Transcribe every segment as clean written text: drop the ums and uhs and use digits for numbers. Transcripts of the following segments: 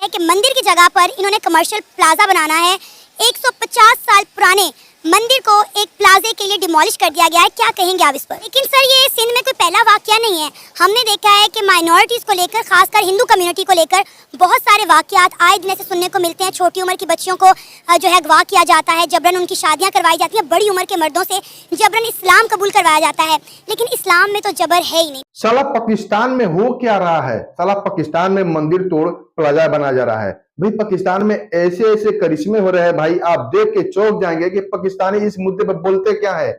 है कि मंदिर की जगह पर इन्होंने कमर्शियल प्लाजा बनाना है। 150 साल पुराने मंदिर को एक प्लाजे के लिए डिमोलिश कर दिया गया है। क्या कहेंगे आप इस पर? लेकिन सर ये सिंध में कोई पहला वाकया नहीं है। हमने देखा है कि माइनॉरिटीज़ को लेकर, खासकर हिंदू कम्युनिटी को लेकर बहुत सारे वाकयात आए दिन ऐसे सुनने को मिलते हैं। छोटी उम्र की बच्चियों को जो है अगवा किया जाता है, जबरन उनकी शादियां करवाई जाती हैं, बड़ी उम्र के मर्दों से जबरन इस्लाम कबूल करवाया जाता है। लेकिन इस्लाम में तो जबर है ही नहीं। साला पाकिस्तान में हो क्या रहा है? साला पाकिस्तान में मंदिर तोड़ प्लाजा बनाया जा रहा है। भाई पाकिस्तान में ऐसे ऐसे करिश्मे हो रहे हैं भाई, आप देख के चौंक जाएंगे कि पाकिस्तानी इस मुद्दे पर बोलते क्या है।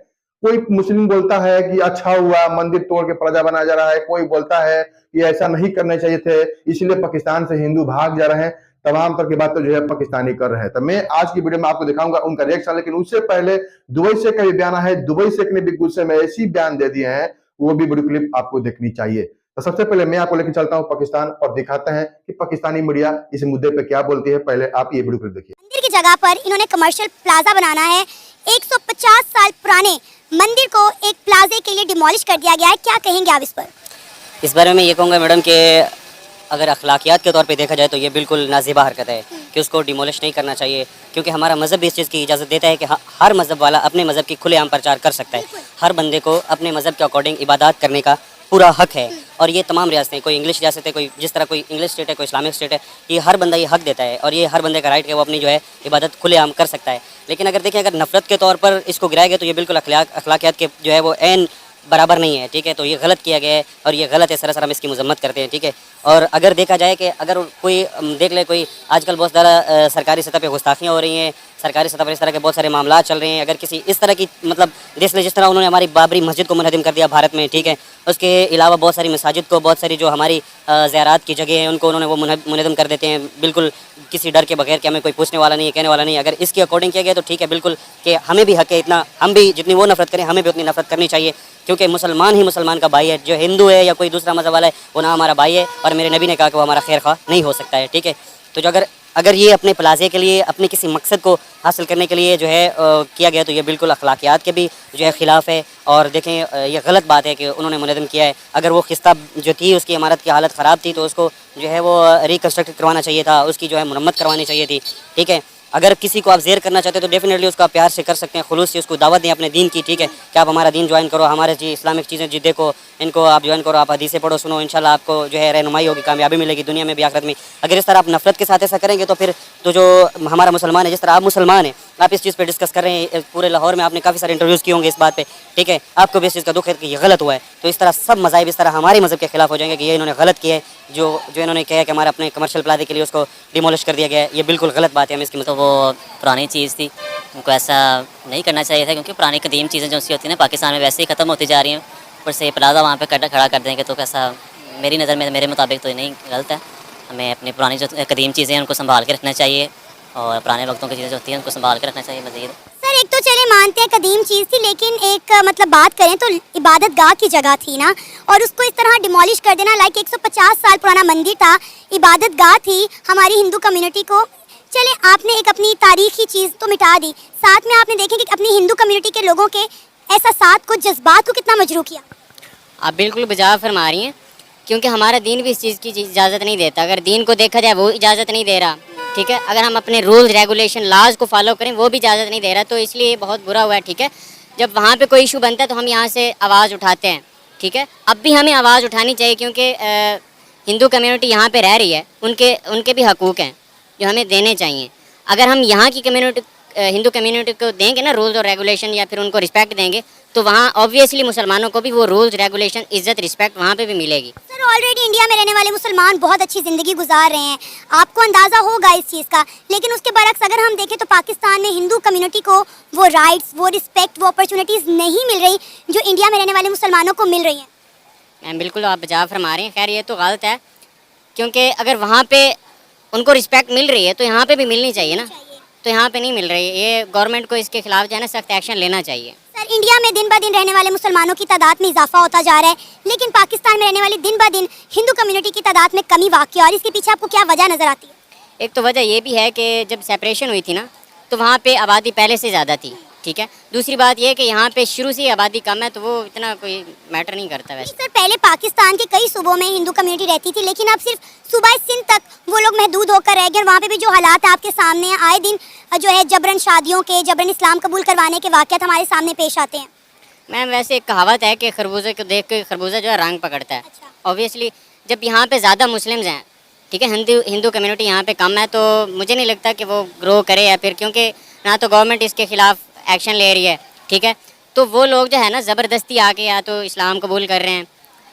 कोई मुस्लिम बोलता है कि अच्छा हुआ मंदिर तोड़ के प्लाजा बनाया जा रहा है, कोई बोलता है कि ऐसा नहीं करने चाहिए थे, इसलिए पाकिस्तान से हिंदू भाग जा रहे हैं। तमाम तरह की बात तो जो है पाकिस्तानी कर रहे हैं। तो मैं आज की वीडियो में आपको दिखाऊंगा उनका रिएक्शन। लेकिन उससे पहले दुबई से का भी बयान है। दुबई से ने भी गुस्से में ऐसी बयान दे दिए हैं, वो भी वीडियो क्लिप आपको देखनी चाहिए। तो सबसे पहले मैं आपको लेकर चलता हूं पाकिस्तान और दिखाते हैं कि पाकिस्तानी मीडिया इस मुद्दे पे क्या बोलती है। पहले आप ये वीडियो क्लिप देखिए। मंदिर की जगह पर इन्होंने कमर्शियल प्लाजा बनाना है। 150 साल पुराने मंदिर को एक प्लाजे के लिए डिमोलिश कर दिया गया है। क्या कहेंगे आप इस पर? इस बारे में ये कहूँगा मैडम कि अगर अखलाकियात के तौर पे देखा जाए तो ये बिल्कुल नाज़िबा हरकत है कि उसको डिमोलिश नहीं करना चाहिए, क्योंकि हमारा मज़हब भी इस चीज़ की इजाज़त देता है कि हर मज़हब वाला अपने मज़हब की खुलेआम प्रचार कर सकता है। हर बंदे को अपने मज़हब के अकॉर्डिंग इबादत करने का पूरा हक है। और ये तमाम रियासतें, कोई इंग्लिश रियासत है, कोई जिस तरह कोई इंग्लिश स्टेट है, कोई इस्लामिक स्टेट है, ये हर बंदा ये हक देता है और ये हर बंदे का राइट है वो अपनी जो है इबादत खुलेआम कर सकता है। लेकिन अगर देखें, अगर नफरत के तौर पर इसको गिराया गया तो ये बिल्कुल अखलाकियात के जो है वो ऐन बराबर नहीं है। ठीक है, तो ये गलत किया गया है और ये गलत है, सरासर हम इसकी मजम्मत करते हैं। ठीक है, और अगर देखा जाए कि अगर कोई देख ले, कोई आजकल बहुत ज़्यादा सरकारी सतह पे गुस्ताखियाँ हो रही हैं, सरकारी सतह पर इस तरह के बहुत सारे मामला चल रहे हैं। अगर किसी इस तरह की मतलब देख ले, जिस तरह उन्होंने हमारी बाबरी मस्जिद को मुनहदम कर दिया भारत में, ठीक है, उसके अलावा बहुत सारी मसाजिद को, बहुत सारी जो हमारी ज़ियारत की जगह हैं उनको उन्होंने वो मुनहदम कर देते हैं बिल्कुल किसी डर के बगैर कि हमें कोई पूछने वाला नहीं है, कहने वाला नहीं है। अगर इसके अकॉर्डिंग किया गया तो ठीक है बिल्कुल, कि हमें भी हक है इतना, हम भी जितनी वो नफरत करें हमें भी उतनी नफरत करनी चाहिए, क्योंकि मुसलमान ही मुसलमान का भाई है। जो हिंदू है या कोई दूसरा मज़हब वाला है वो ना हमारा भाई है, और मेरे नबी ने कहा कि वो हमारा खैर खा नहीं हो सकता है। ठीक है, तो जो अगर ये अपने प्लाजे के लिए, अपने किसी मकसद को हासिल करने के लिए जो है किया गया तो ये बिल्कुल अखलाकियात के भी जो है ख़िलाफ़ है। और देखें, ये गलत बात है कि उन्होंने मुनहदम किया है। अगर वो खिस्ता जो थी उसकी इमारत की हालत ख़राब थी तो उसको जो है वो रिकन्स्ट्रक्ट करवाना चाहिए था, उसकी जो है मरम्मत करवानी चाहिए थी। ठीक है, अगर किसी को आप ज़ेर करना चाहते हैं तो डेफिनेटली उसको आप प्यार से कर सकते हैं, खुलूस से उसको दावत दें अपने दीन की। ठीक है, कि आप हमारा दीन ज्वाइन करो, हमारे जी इस्लामिक चीज़ें जी देखो, इनको आप ज्वाइन करो, आप हदीसें पढ़ो, सुनो, इंशाल्लाह आपको जो है रहनुमाई होगी, कामयाबी मिलेगी दुनिया में भी आखिरत में। अगर इस तरह आप नफरत के साथ ऐसा करेंगे तो फिर तो जो हमारा मुसलमान है, जिस तरह आप मुसलमान हैं, आप इस चीज़ पर डिस्कस कर रहे हैं, पूरे लाहौर में आपने काफ़ी सारे इंटरव्यूज़ किए होंगे इस बात पर। ठीक है, आपको भी इस चीज़ का दुख है कि ये गलत हुआ है। तो इस तरह सब मज़ाहिब इस तरह हमारे मज़हब के खिलाफ हो जाएंगे कि ये इन्होंने गलत किया है, जो इन्होंने किया है कि हमारे अपने कमर्शियल प्लाजे के लिए उसको डिमोलिश कर दिया गया है। ये बिल्कुल गलत बात है। हम इसकी तो वो पुरानी चीज़ थी, उनको ऐसा नहीं करना चाहिए था, क्योंकि पुरानी कदीम चीज़ें जो सी होती हैं ना पाकिस्तान में वैसे ही ख़त्म होती जा रही हैं। ऊपर से प्लाजा वहाँ पे खड़ा कर देंगे तो कैसा, मेरी नज़र में, मेरे मुताबिक तो नहीं, गलत है। हमें अपनी पुरानी जो कदीम चीज़ें हैं उनको संभाल के रखना चाहिए और पुराने वक्तों की चीज़ें जो होती हैं उनको संभाल के रखना चाहिए। मज़ीद सर एक तो चले मानते हैं कदीम चीज़ थी, लेकिन एक मतलब बात करें तो इबादत गाह की जगह थी ना, और उसको इस तरह डिमोलिश कर देना, लाइक 150 साल पुराना मंदिर था, इबादत गाह थी हमारी हिंदू कम्युनिटी को। चले आपने एक अपनी तारीखी चीज़ तो मिटा दी, साथ में आपने देखें कि अपनी हिंदू कम्युनिटी के लोगों के एहसासात को, जज्बात को कितना मजरूह किया। आप बिल्कुल बजा फरमा रही हैं, क्योंकि हमारा दीन भी इस चीज़ की इजाज़त नहीं देता। अगर दीन को देखा जाए वो इजाज़त नहीं दे रहा। ठीक है, अगर हम अपने रूल्स रेगुलेशन लाज को फॉलो करें वो भी इजाज़त नहीं दे रहा, तो इसलिए बहुत बुरा हुआ है। ठीक है, जब वहाँ पे कोई इशू बनता है तो हम यहाँ से आवाज़ उठाते हैं। ठीक है, अब भी हमें आवाज़ उठानी चाहिए, क्योंकि हिंदू कम्युनिटी यहाँ पे रह रही है, उनके भी हकूक़ हैं जो हमें देने चाहिए। अगर हम यहाँ की कम्युनिटी, हिंदू कम्युनिटी को देंगे ना रूल्स और रेगुलेशन, या फिर उनको रिस्पेक्ट देंगे, तो वहाँ ऑब्वियसली मुसलमानों को भी वो रूल्स रेगुलेशन, इज़्ज़त, रिस्पेक्ट वहाँ पे भी मिलेगी। सर ऑलरेडी इंडिया में रहने वाले मुसलमान बहुत अच्छी ज़िंदगी गुजार रहे हैं, आपको अंदाज़ा होगा इस चीज़ का। लेकिन उसके बरक्स अगर हम देखें तो पाकिस्तान में हिंदू कम्युनिटी को वो राइट्स, वो रिस्पेक्ट, वो अपॉर्चुनिटीज़ नहीं मिल रही जो इंडिया में रहने वाले मुसलमानों को मिल रही हैं। मैम बिल्कुल आप बजा फरमा रहे हैं। खैर ये तो गलत है, क्योंकि अगर वहाँ पर उनको रिस्पेक्ट मिल रही है तो यहाँ पर भी मिलनी चाहिए ना, तो यहाँ पे नहीं मिल रही है। ये गवर्नमेंट को इसके खिलाफ जो है ना सख्त एक्शन लेना चाहिए। सर इंडिया में दिन ब दिन रहने वाले मुसलमानों की तादाद में इजाफा होता जा रहा है, लेकिन पाकिस्तान में रहने वाली दिन ब दिन हिंदू कम्युनिटी की तादाद में कमी वाक़ई, और इसके पीछे आपको क्या वजह नज़र आती है? एक तो वजह ये भी है कि जब सेपरेशन हुई थी ना तो वहाँ पे आबादी पहले से ज़्यादा थी। ठीक है। दूसरी बात यह कि यहाँ पे शुरू से ही आबादी कम है, तो वो इतना कोई मैटर नहीं करता वैसे। सर पहले पाकिस्तान के कई सूबों में हिंदू कम्युनिटी रहती थी, लेकिन अब सिर्फ सूबा सिंध तक वो लोग महदूद होकर रह गए। वहाँ पे भी जो हालात आपके सामने हैं, आए दिन जो है जबरन शादियों के, जबरन इस्लाम कबूल करवाने के वाक़यात हमारे सामने पेश आते हैं। मैम वैसे एक कहावत है कि खरबूजे को देख के खरबूजा जो है रंग पकड़ता है। अच्छा। ऑब्वियसली जब यहाँ पे ज़्यादा मुस्लिम्स हैं, ठीक है, हिंदू कम्युनिटी यहाँ पे कम है, तो मुझे नहीं लगता कि वो ग्रो करे, या फिर क्योंकि ना तो गवर्नमेंट इसके खिलाफ एक्शन ले रही है, ठीक है, तो वो लोग जो है ना ज़बरदस्ती आके या तो इस्लाम कबूल कर रहे हैं,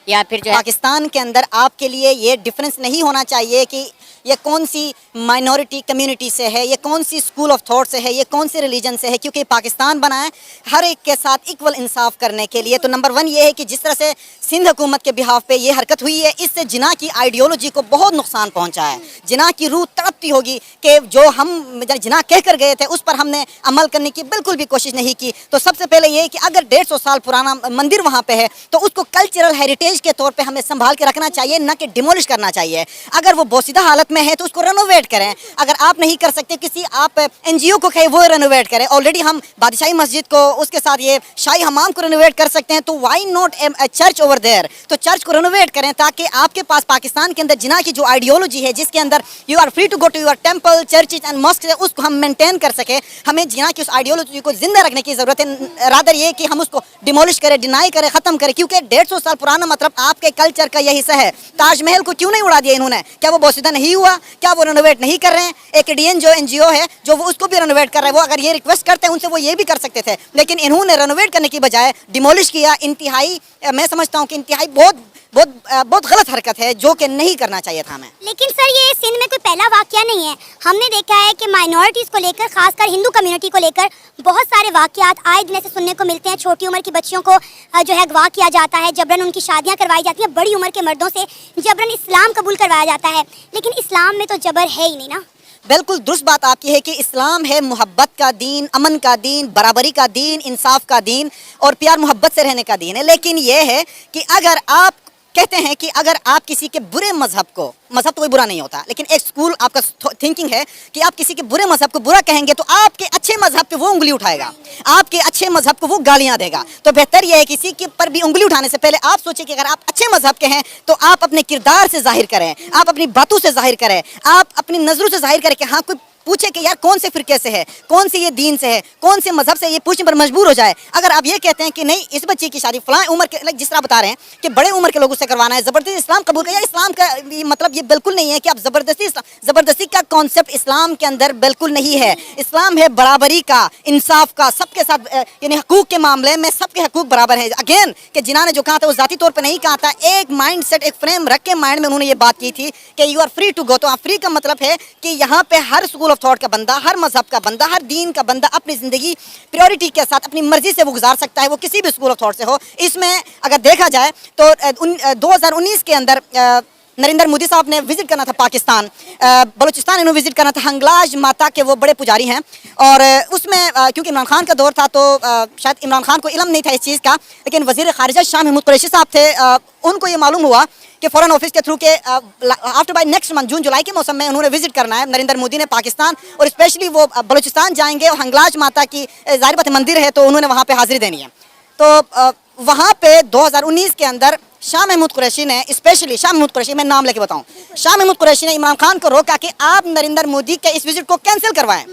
या फिर जो है पाकिस्तान के अंदर आपके लिए ये डिफरेंस नहीं होना चाहिए कि ये कौन सी माइनॉरिटी कम्युनिटी से है, ये कौन सी स्कूल ऑफ थॉट से है, ये कौन से रिलीजन से है, क्योंकि पाकिस्तान बना है हर एक के साथ इक्वल इंसाफ करने के लिए। तो नंबर 1 ये है कि जिस तरह से सिंध हुकूमत के बिहाफ पे ये हरकत हुई है, इससे जिना की आइडियोलॉजी को बहुत नुकसान पहुंचा है। जिना की रूह तड़पती होगी कि जो हम जिना कह कर गए थे उस पर हमने अमल करने की बिल्कुल भी कोशिश नहीं की। तो सबसे पहले ये कि अगर 150 साल पुराना मंदिर वहाँ पे है तो उसको कल्चरल हेरिटेज के तौर पे हमें संभाल के रखना चाहिए, न कि डिमोलिश करना चाहिए। अगर वो बोसीदा हालत में है तो उसको रेनोवेट करें। अगर आप नहीं कर सकते, किसी आप एनजीओ को कहें वो रेनोवेट करें। ऑलरेडी हम बादशाही मस्जिद को, उसके साथ ये शाही हमाम को रेनोवेट कर सकते हैं, तो why not a church over there. तो चर्च को रेनोवेट करें ताकि आपके पास पाकिस्तान के अंदर जिना की जो आइडियोलॉजी है, जिसके अंदर you are free to go to your temple, churches and mosque, उसको हम मेंटेन कर सके। हमें जिना की उस आइडियोलॉजी को जिंदा रखने की जरूरत है, रादर ये कि हम उसको डिमोलिश करें, डिनाई करें, खत्म करें। क्योंकि 150 साल पुराना मतलब आपके कल्चर का यही हिस्सा है। ताजमहल को क्यों नहीं उड़ा दिया इन्होंने? क्या वो बोसीदा नहीं हुआ? क्या वो रेनोवेट नहीं कर रहे हैं? एक इंडियन जो एनजीओ है जो वो उसको भी रेनोवेट कर रहे हैं, वो अगर ये रिक्वेस्ट करते हैं उनसे वो ये भी कर सकते थे, लेकिन इन्होंने रेनोवेट करने की बजाय डिमोलिश किया। इंतहाई मैं समझता हूँ कि इंतहाई बहुत गलत हरकत है, जो कि नहीं करना चाहिए था हमें। लेकिन सर ये सिंध में कोई पहला वाकया नहीं है। हमने देखा है कि माइनॉरिटीज़ को लेकर, खासकर हिंदू कम्युनिटी को लेकर बहुत सारे वाकयात आए दिन ऐसे सुनने को मिलते हैं। छोटी उम्र की बच्चियों को जो है अगवा किया जाता है, जबरन उनकी शादियां करवाई जाती हैं, बड़ी उम्र के मर्दों से जबरन इस्लाम कबूल करवाया जाता है। लेकिन इस्लाम में तो जबर है ही नहीं ना। बिल्कुल दुरुस्त बात आपकी है कि इस्लाम है मोहब्बत का दीन, अमन का दीन, बराबरी का दीन, इंसाफ का दीन और प्यार मोहब्बत से रहने का दीन है। लेकिन यह है कि अगर आप कहते हैं कि अगर आप किसी के बुरे मजहब को, मजहब तो कोई बुरा नहीं होता, लेकिन एक स्कूल आपका थिंकिंग है कि आप किसी के बुरे मजहब को बुरा कहेंगे तो आपके अच्छे मजहब पे वो उंगली उठाएगा, आपके अच्छे मजहब को वो गालियां देगा। तो बेहतर यह है किसी के पर भी उंगली उठाने से पहले आप सोचें कि अगर आप अच्छे मजहब के हैं तो आप अपने किरदार से जाहिर करें, आप अपनी बातों से जाहिर करें, आप अपनी नजरों से जाहिर करें कि हाँ कोई पूछे कि यार कौन से फिरके से है, कौन से ये दीन से है, कौन से मजहब से, ये पूछने पर मजबूर हो जाए। अगर आप ये कहते हैं कि नहीं इस बच्चे की शादी फलां उम्र के, जिस तरह बता रहे हैं कि बड़े उम्र के लोगों से करवाना है, जबरदस्ती इस्लाम कबूल कर, यार इस्लाम का मतलब ये बिल्कुल नहीं है कि आप जबरदस्ती का कॉन्सेप्ट इस्लाम के अंदर बिल्कुल नहीं है। इस्लाम है बराबरी का, इंसाफ का, सबके साथ यानी हकूक के मामले में सबके हकूक बराबर है। अगेन कि जिना ने जो कहा था वो जाती तौर पर नहीं कहा था, एक माइंड सेट, एक फ्रेम रख के माइंड में उन्होंने ये बात की थी कि you are free to go. तो फ्री का मतलब है कि यहाँ पे हर स्कूल ऑफ थॉट का बंदा, हर मजहब का बंदा, हर दीन का बंदा अपनी जिंदगी प्रायोरिटी के साथ अपनी मर्जी से वो गुजार सकता है, वो किसी भी स्कूल ऑफ थॉट से हो। इसमें अगर देखा जाए तो 2019 के अंदर नरेंद्र मोदी साहब ने विजिट करना था पाकिस्तान, बलूचिस्तान इन्होंने विजिट करना था। हंगलाज माता के वो बड़े पुजारी हैं और उसमें क्योंकि इमरान खान का दौर था तो शायद इमरान खान को इल्म नहीं था इस चीज़ का, लेकिन वज़ीर ख़ारिजा शाह महमूद कुरैशी साहब थे, उनको ये मालूम हुआ कि फ़ॉरेन ऑफिस के थ्रू के आफ्टर बाय नेक्स्ट मंथ जून जुलाई के मौसम में उन्होंने विजिट करना है नरेंद्र मोदी ने पाकिस्तान, और स्पेशली वो बलूचिस्तान जाएंगे और हंगलाज माता की ज़ाहिर बात मंदिर है तो उन्होंने वहाँ पर हाज़िरी देनी है। तो वहाँ पे 2019 के अंदर शाह महमूद कुरैशी ने, स्पेशली शाह महमूद कुरैशी, मैं नाम लेके बताऊं, शाह महमूद कुरैशी ने इमरान खान को रोका कि आप नरेंद्र मोदी के इस विजिट को कैंसिल करवाएं,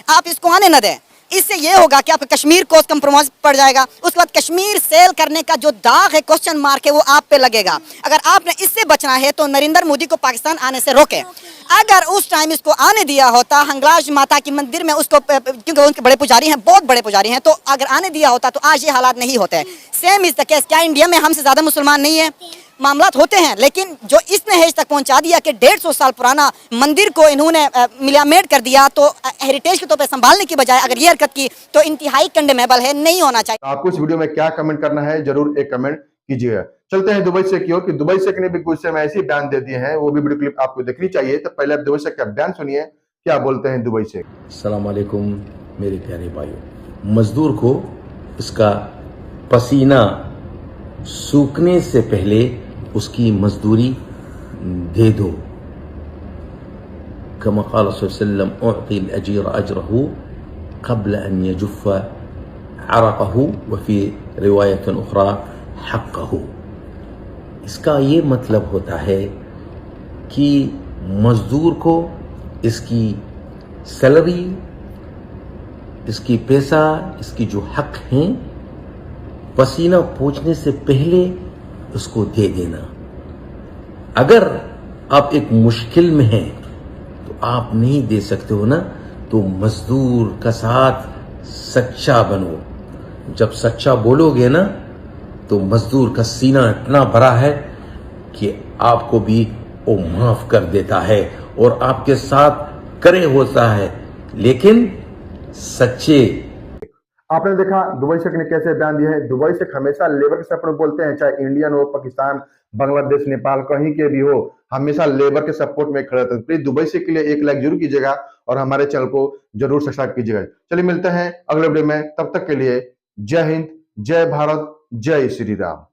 आप इसको आने न दें। इससे ये होगा कि आपका कश्मीर को कंप्रोमाइज पड़ जाएगा, उसके बाद कश्मीर सेल करने का जो दाग है, क्वेश्चन मार्क है, वो आप पे लगेगा। अगर आपने इससे बचना है तो नरेंद्र मोदी को पाकिस्तान आने से रोके। अगर उस टाइम इसको आने दिया होता हंगलाज माता की मंदिर में, उसको क्योंकि उनके बड़े पुजारी हैं, बहुत बड़े पुजारी हैं, तो अगर आने दिया होता तो आज ये हालात नहीं होते। Same is the case. क्या इंडिया में हमसे ज़्यादा मुसलमान नहीं है? मामलात होते हैं, लेकिन जो इसने हेज तक पहुंचा दिया कि 150 साल पुराना मंदिर को इन्होंने मिलामेट कर दिया, तो हेरिटेज के तौर पर संभालने की बजाय अगर ये हरकत की तो इंतहाई कंडेमेबल है, नहीं होना चाहिए। आपको इस वीडियो में क्या कमेंट करना है जरूर एक कमेंट कीजिएगा। चलते हैं दुबई से की ओर कि दुबई शेख ने भी कुछ समय ऐसे बयान दे दिए हैं, वो भी वीडियो क्लिप आपको देखनी चाहिए। तो पहले आप दुबई शेख का बयान सुनिए, क्या बोलते हैं दुबई शेख। अस्सलाम वालेकुम मेरे प्यारे भाइयों, मजदूर को इसका पसीना सूखने से पहले उसकी मजदूरी दे दो। कमा क़ाल सल्लल्लाहु अलैहि वसल्लम उअतिल अजीर अजरहू क़ब्ल अन यजुफ़्फ़ अरक़हु व फी रिवायतुन उख़रा हक़्क़हु। इसका ये मतलब होता है कि मजदूर को इसकी सैलरी, इसकी पैसा, इसकी जो हक हैं, पसीना पोंछने से पहले उसको दे देना। अगर आप एक मुश्किल में हैं तो आप नहीं दे सकते हो ना, तो मजदूर का साथ सच्चा बनो। जब सच्चा बोलोगे ना तो मजदूर का सीना इतना बड़ा है कि आपको भी वो माफ कर देता है और आपके साथ करे होता है, लेकिन सच्चे। आपने देखा दुबई शेख ने कैसे बयान दिया है। दुबई शेख हमेशा लेबर के सपोर्ट बोलते हैं, चाहे इंडियन हो, पाकिस्तान, बांग्लादेश, नेपाल, कहीं के भी हो, हमेशा लेबर के सपोर्ट में खड़े रहते हैं। प्लीज दुबई शेख के लिए एक लाइक जरूर कीजिएगा और हमारे चैनल को जरूर सब्सक्राइब कीजिएगा। चलिए मिलते हैं अगले वीडियो में, तब तक के लिए जय हिंद, जय भारत, जय श्री राम।